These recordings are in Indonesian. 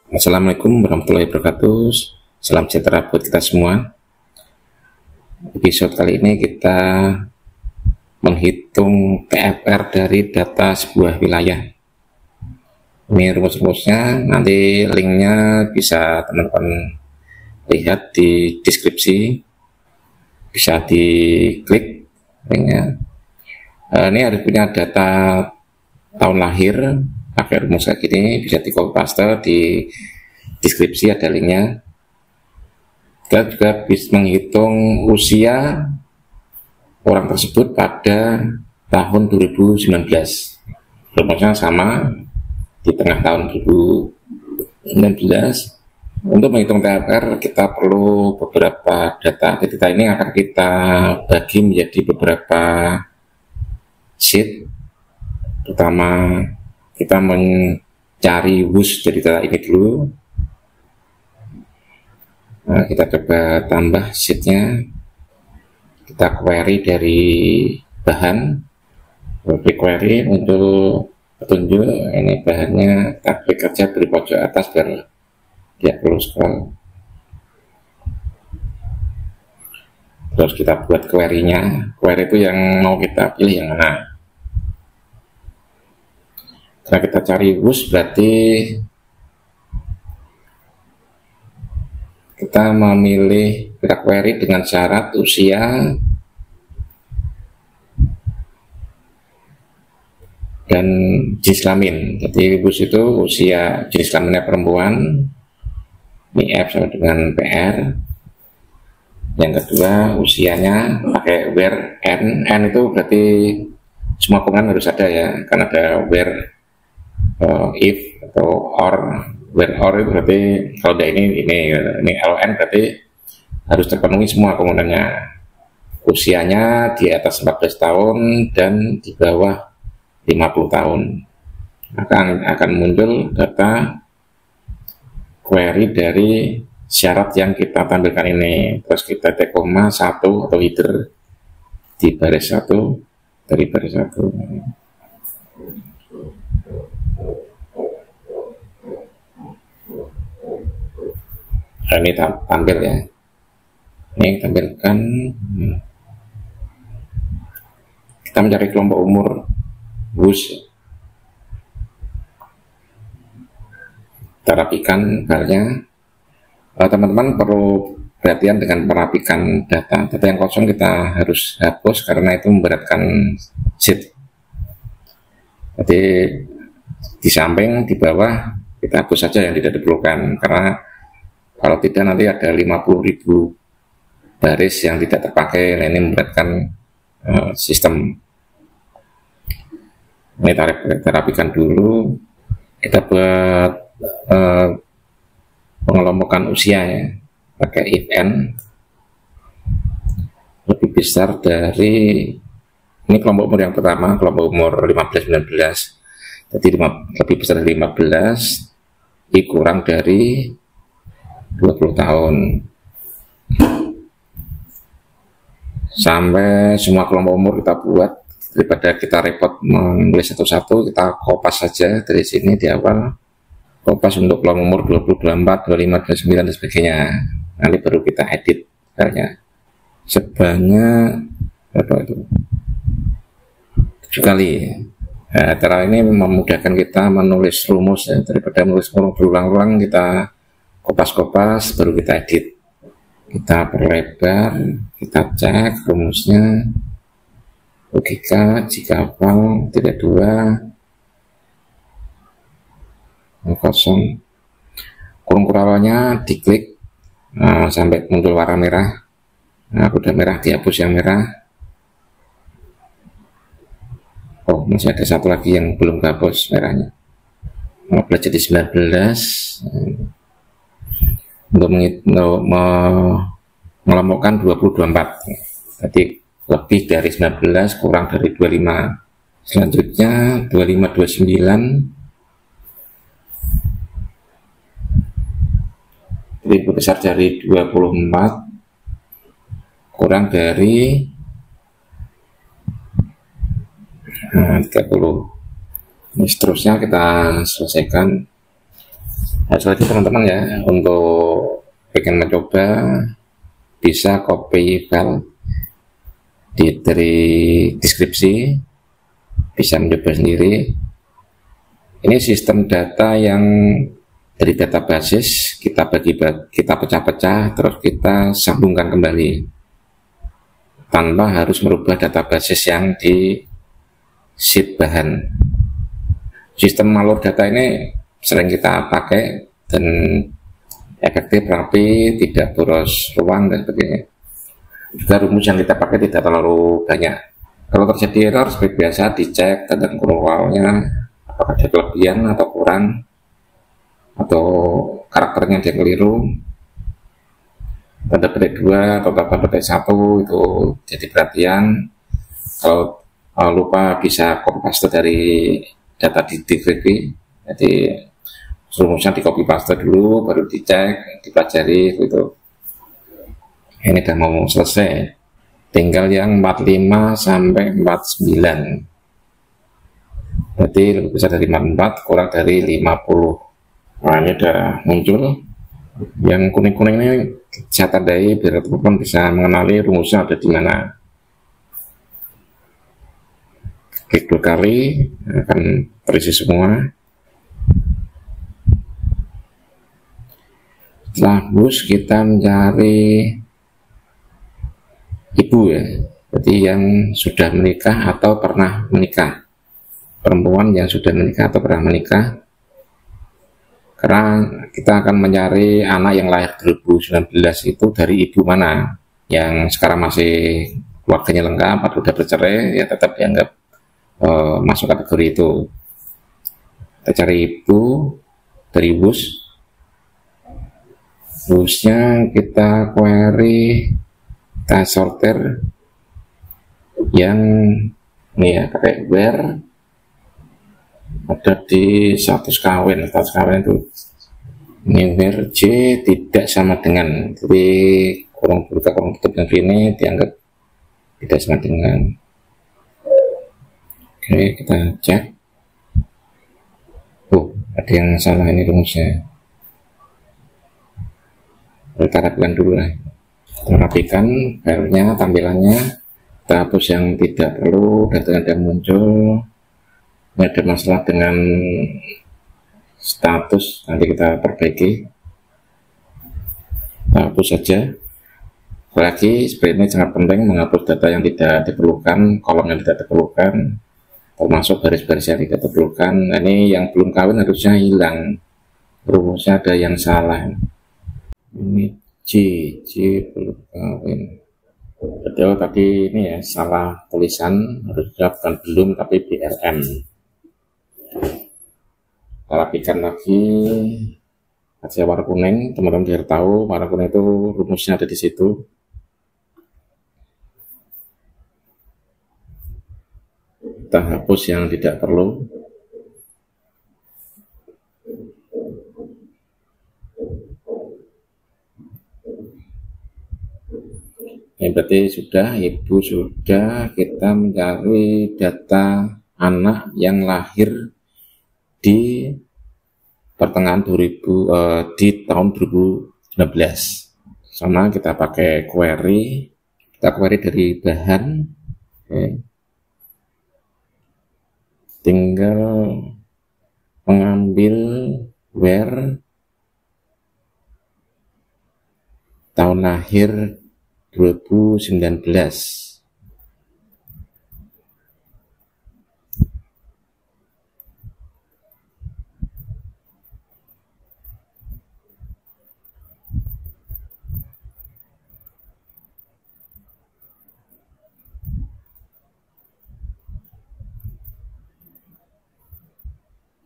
Assalamualaikum warahmatullahi wabarakatuh. Salam sejahtera buat kita semua. Episode kali ini kita menghitung TFR dari data sebuah wilayah. Ini rumus-rumusnya, nanti linknya bisa teman-teman lihat di deskripsi, bisa diklik linknya. Ini harus punya data tahun lahir, pakai rumus kayak gini, bisa di copy paste di deskripsi, ada linknya. Kita juga bisa menghitung usia orang tersebut pada tahun 2019. Rumusnya sama di tengah tahun 2019. Untuk menghitung TFR kita perlu beberapa data. Data ini akan kita bagi menjadi beberapa sheet. Pertama kita mencari WUS dari data ini dulu. Nah, kita coba tambah sheetnya, kita query dari bahan, query untuk petunjuk. Ini bahannya, kita klik aja di pojok atas biar dia perlu scroll. Terus kita buat query-nya. Query itu yang mau kita pilih yang mana. Karena kita cari WUS berarti kita memilih, kita query dengan syarat usia dan jenis kelamin. Jadi WUS itu usia, jenis kelaminnya perempuan, ini F sama dengan PR. Yang kedua usianya pakai where N itu berarti semua komponen harus ada ya, kan ada where, if atau or. Where or itu berarti kalau udah ini LN berarti harus terpenuhi semua komponennya. Usianya di atas 14 tahun dan di bawah 50 tahun. Akan muncul data query dari syarat yang kita tampilkan ini. Terus kita T, 1 atau header di baris 1 dari baris 1. Nah, ini tampil ya, ini tampilkan. Kita mencari kelompok umur WUS, kita rapikan filenya. Teman-teman perlu perhatian dengan merapikan data yang kosong, kita harus hapus karena itu memberatkan sheet. Jadi di samping, di bawah kita hapus saja yang tidak diperlukan, karena kalau tidak nanti ada 50.000 baris yang tidak terpakai. Nah, ini memberatkan sistem. Ini kita rapikan dulu. Kita buat pengelompokan usia ya, pakai if n lebih besar dari, ini kelompok umur yang pertama, kelompok umur 15-19. Jadi lebih besar dari 15, I kurang dari 20 tahun, sampai semua kelompok umur kita buat. Daripada kita repot menulis satu-satu, kita kopas saja dari sini di awal. Kopas untuk kelompok umur 20, 24, 25, 29 dan sebagainya. Nanti baru kita edit filenya. Sebanyak berapa itu? 7 kali. Nah, cara ini memudahkan kita menulis rumus ya. Daripada menulis berulang-ulang, kita kopas-kopas baru kita edit. Kita perlebar, kita cek rumusnya, logika jika hafal, tidak 2 kosong, kurung kurawanya diklik sampai muncul warna merah. Nah, udah merah, dihapus yang merah. Oh, masih ada satu lagi yang belum dihapus merahnya. Belajar di 19 untuk mengelompokkan 20-24. Jadi lebih dari 19 kurang dari 25. Selanjutnya 25-29, jadi lebih besar dari 24 kurang dari 30. Ini seterusnya kita selesaikan. Nah, setelah itu teman-teman ya, untuk pengen mencoba bisa copy file dari deskripsi, bisa mencoba sendiri. Ini sistem data yang dari data basis kita kita pecah-pecah, terus kita sambungkan kembali tanpa harus merubah data basis yang di sheet bahan. Sistem malur data ini sering kita pakai dan efektif, rapi, tidak boros ruang dan sebagainya. Juga rumus yang kita pakai tidak terlalu banyak. Kalau terjadi error seperti biasa dicek tentang kurangnya, apakah ada kelebihan atau kurang, atau karakternya dia keliru, tanda petik 2 atau tanda petik 1 itu jadi perhatian. Kalau lupa bisa copy paste dari data di deskripsi, jadi rumusnya di copy paste dulu, baru dicek, dipelajari gitu. Ini udah mau selesai, tinggal yang 45 sampai 49. Berarti lebih besar dari 44, kurang dari 50. Nah, ini udah muncul. Yang kuning-kuning ini saya tandai biar teman-teman bisa mengenali rumusnya ada di mana. Klik 2 kali, akan terisi semua. Setelah bus kita mencari ibu ya, jadi yang sudah menikah atau pernah menikah, perempuan yang sudah menikah atau pernah menikah, karena kita akan mencari anak yang lahir 2019 itu dari ibu mana, yang sekarang masih keluarganya lengkap atau sudah bercerai, ya tetap dianggap masuk kategori itu. Kita cari ibu dari busnya kita query, kita sortir yang ini ya, pakai where ada di status kawin itu ini where J tidak sama dengan, jadi kurung buka kurung tutup yang ini dianggap tidak sama dengan. Oke, kita cek. Ada yang salah ini rumusnya, kita rapikan dulu lah. Kita rapikan filenya, tampilannya, kita hapus yang tidak perlu, data yang muncul. Ini ada masalah dengan status, nanti kita perbaiki, kita hapus saja. Lagi sebenarnya sangat penting menghapus data yang tidak diperlukan, kolom yang tidak diperlukan, termasuk baris-baris yang tidak diperlukan. Nah, ini yang belum kawin harusnya hilang, rumusnya ada yang salah. Ini C belum kawin. Betul, tadi ini ya salah tulisan, harusnya bukan belum tapi BRM. Kita rapikan lagi, kasih warna kuning, teman-teman biar tahu warna kuning itu rumusnya ada di situ. Kita hapus yang tidak perlu. Ya, berarti sudah, ibu sudah, kita mencari data anak yang lahir di pertengahan di tahun 2019. Sama kita pakai query, kita query dari bahan, tinggal mengambil where tahun lahir 2019.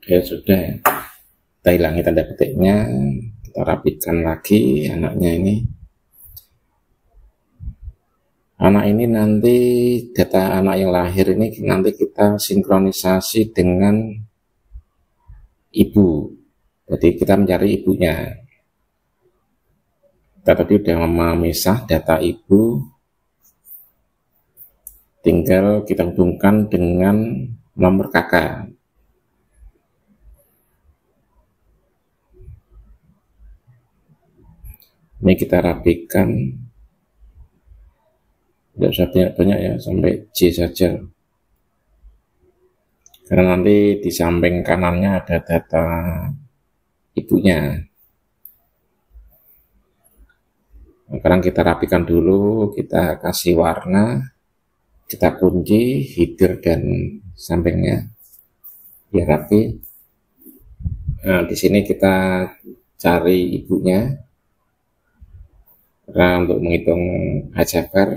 Oke, sudah ya. Kita hilangi tanda petiknya, kita rapikan lagi anaknya ini. Anak ini nanti, data anak yang lahir ini nanti kita sinkronisasi dengan ibu. Jadi kita mencari ibunya. Kita tadi sudah memisah data ibu, tinggal kita hubungkan dengan nomor kakak. Ini kita rapikan, tidak usah banyak-banyak ya, sampai J saja, karena nanti di samping kanannya ada data ibunya. Sekarang kita rapikan dulu, kita kasih warna, kita kunci header dan sampingnya biar rapi. Nah, di sini kita cari ibunya. Karena untuk menghitung HCFR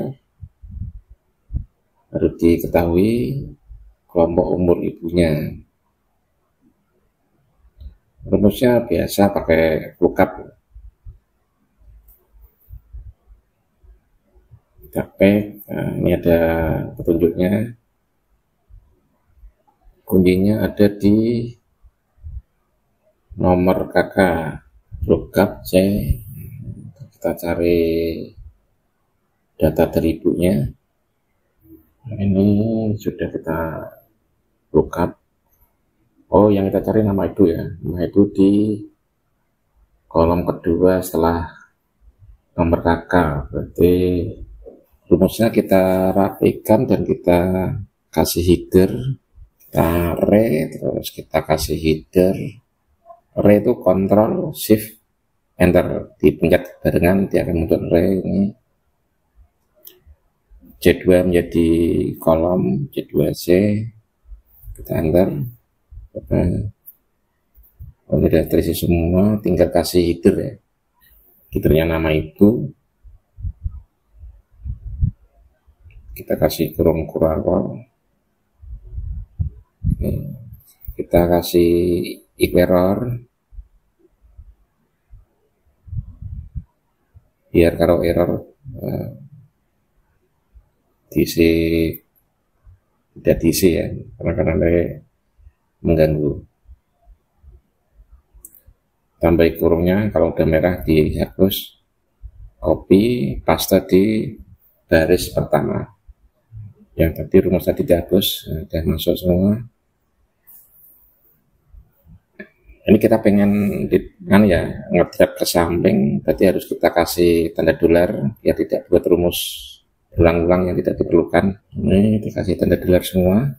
harus diketahui kelompok umur ibunya. Rumusnya biasa pakai lookup. Kita pack, nah, ini ada petunjuknya. Kuncinya ada di nomor KK, lookup C. Kita cari data dari ibunya. Nah, ini sudah kita lookup. Oh, yang kita cari nama ibu ya. Nama ibu di kolom kedua setelah nomor KK. Berarti rumusnya kita rapikan dan kita kasih header, kita re, terus kita kasih header. Re itu Ctrl Shift Enter, dipencet barengan dia akan muncul re. Ini C2 menjadi kolom C2C, kita enter. Udah terisi semua, tinggal kasih header ya, headernya nama ibu, kita kasih kurung kurang, kita kasih error biar kalau error diisi tidak diisi ya, karena mengganggu. Tambah kurungnya, kalau udah merah dihapus, copy paste di baris pertama. Yang tadi rumus tadi dihapus, sudah masuk semua. Ini kita pengen ngedrag ke samping, berarti harus kita kasih tanda dolar biar tidak buat rumus ulang-ulang yang tidak diperlukan. Ini dikasih tanda dolar semua.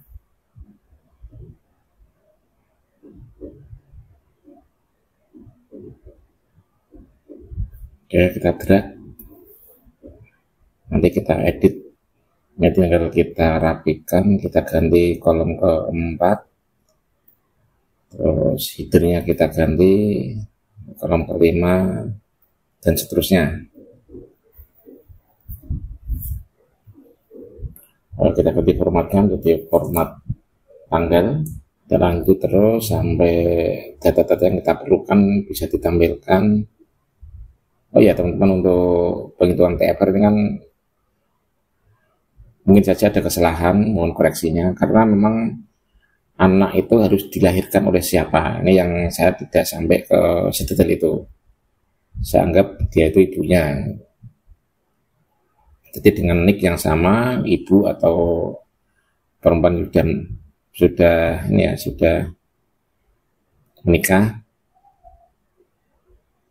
Oke, kita drag. Nanti kita edit. Ini tinggal kita rapikan, kita ganti kolom keempat. Terus headernya kita ganti kolom kelima dan seterusnya. Kalau kita ganti formatkan jadi format tanggal, kita lanjut terus sampai data-data yang kita perlukan bisa ditampilkan. Oh ya teman-teman, untuk penghitungan TFR ini kan mungkin saja ada kesalahan, mohon koreksinya, karena memang anak itu harus dilahirkan oleh siapa. Ini yang saya tidak sampai ke sedetail itu. Saya anggap dia itu ibunya. Jadi dengan nik yang sama, ibu atau perempuan sudah menikah,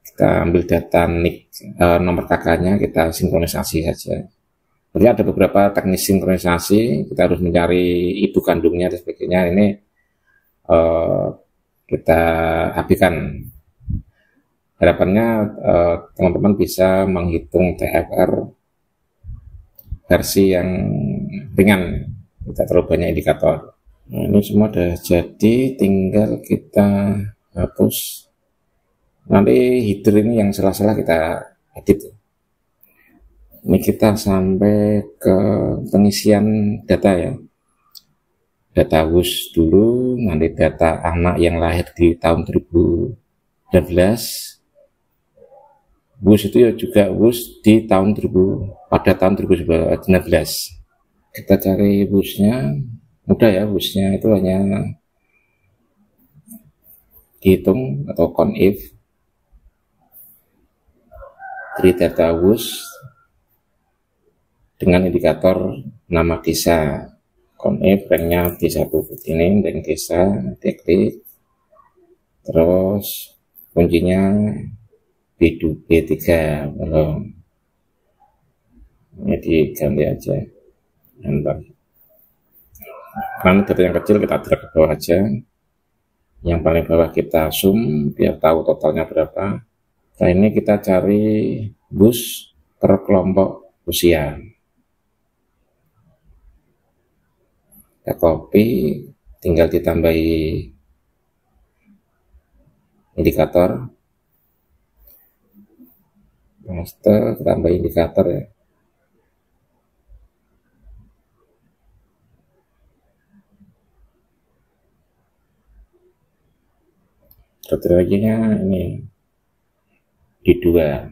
kita ambil data nik, nomor kakaknya, kita sinkronisasi saja. Jadi ada beberapa teknis sinkronisasi, kita harus mencari ibu kandungnya dan sebagainya. Ini kita abaikan. Harapannya teman-teman bisa menghitung TFR versi yang ringan, tidak terlalu banyak indikator. Nah, ini semua sudah jadi, tinggal kita hapus. Nanti header ini yang salah-salah kita edit. Ini kita sampai ke pengisian data ya. Data WUS dulu, nanti data anak yang lahir di tahun 2012. WUS itu ya juga WUS di tahun pada tahun 2019. Kita cari WUS-nya, mudah ya, WUS-nya itu hanya dihitung atau conif dari data WUS dengan indikator nama desa. Conif ranknya D1 ini, rank desa, diklik, terus kuncinya B3 kalau ini diganti aja. Enter. Karena data yang kecil kita drag ke bawah aja, yang paling bawah kita zoom biar tahu totalnya berapa. Nah ini kita cari bus per kelompok usia, kita copy, tinggal ditambahi indikator, paste, tambah indikator ya. Strateginya ini di 2.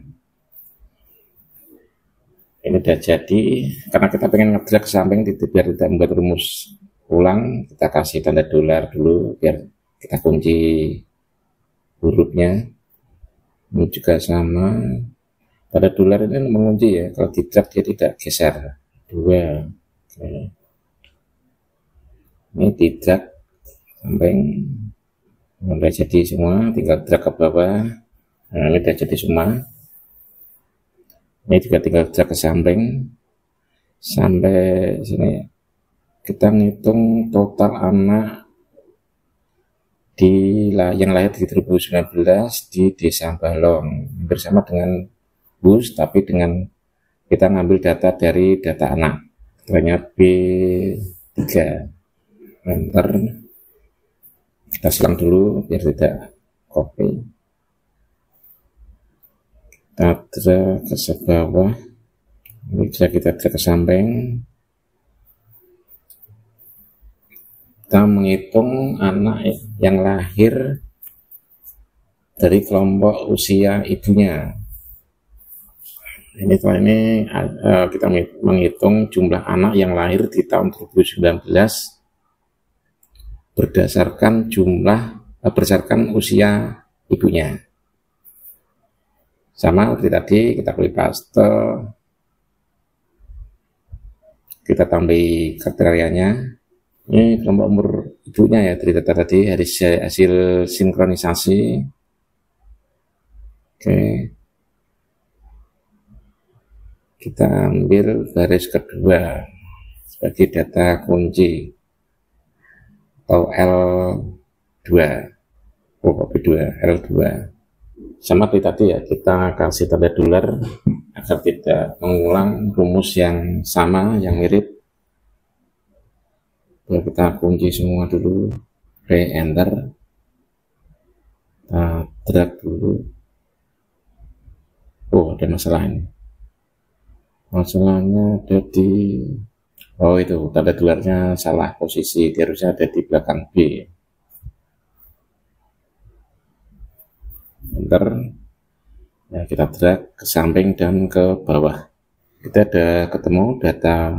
Ini udah jadi, karena kita pengen ngedrag ke samping biar tidak membuat rumus ulang, kita kasih tanda dolar dulu biar kita kunci hurufnya. Ini juga sama, tanda dolar ini mengunci ya, kalau didrag dia tidak geser. 2. Oke. Ini didrag samping, udah jadi semua, tinggal drag ke bawah. Nah ini udah jadi semua. Ini juga tinggal drag ke samping sampai sini. Kita ngitung total anak yang lahir di 2019 di Desa Balong, hampir sama dengan bus, tapi dengan kita ngambil data dari data anak. Ternyata B3. Enter. Kita silang dulu biar tidak copy. Kita drag ke bawah. Ini bisa kita drag ke samping. Kita menghitung anak yang lahir dari kelompok usia ibunya. Ini setelah ini kita menghitung jumlah anak yang lahir di tahun 2019 berdasarkan usia ibunya. Sama seperti tadi, kita klik paste, kita tambahi kriterianya. Ini kelompok umur ibunya ya, dari data tadi hasil sinkronisasi. Oke, kita ambil baris kedua sebagai data kunci atau L2, B2, L2. Sama seperti tadi ya, kita kasih tanda dolar agar tidak mengulang rumus yang sama, yang mirip. Kita kunci semua dulu, enter, kita drag dulu. Oh, ada masalah ini. Masalahnya ada di, oh itu tanda dolarnya salah posisi, dia harusnya ada di belakang B. Enter. Ya, kita drag ke samping dan ke bawah. Kita ada ketemu data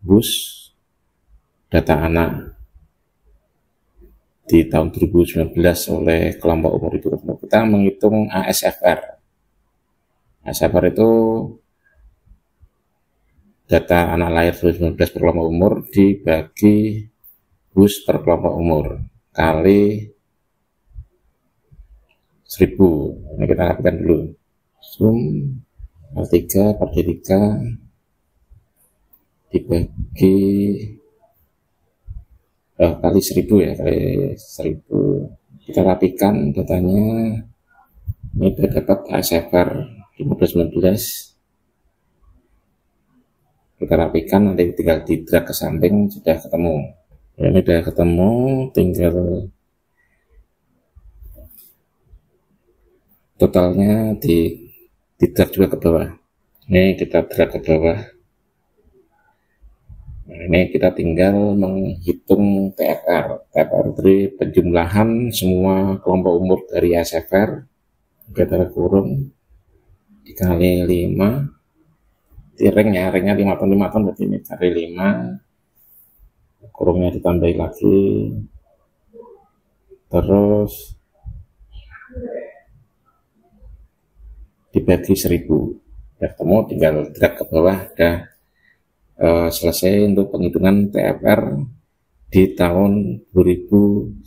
bus, data anak di tahun 2019 oleh kelompok umur itu. Kita menghitung ASFR. ASFR itu data anak lahir 2019 per kelompok umur dibagi bus per kelompok umur kali 1000. Ini kita lakukan dulu. Zoom L3 per D3 dibagi kali 1000 ya, kali 1000. Kita rapikan datanya. Ini dapat ASFR 2019. Kita rapikan, nanti tinggal di drag ke samping, sudah ketemu. Ya, ini sudah ketemu, tinggal totalnya di drag juga ke bawah. Ini kita drag ke bawah. Nah, ini kita tinggal menghitung TFR. TFR dari penjumlahan semua kelompok umur dari ASFR, kita kurung dikali 5. Ringnya 5 ton, berarti ini kali 5, kurungnya ditambahi lagi, terus dibagi 1000. Ya, ketemu, tinggal drag ke bawah. Udah selesai untuk penghitungan TFR di tahun 2019.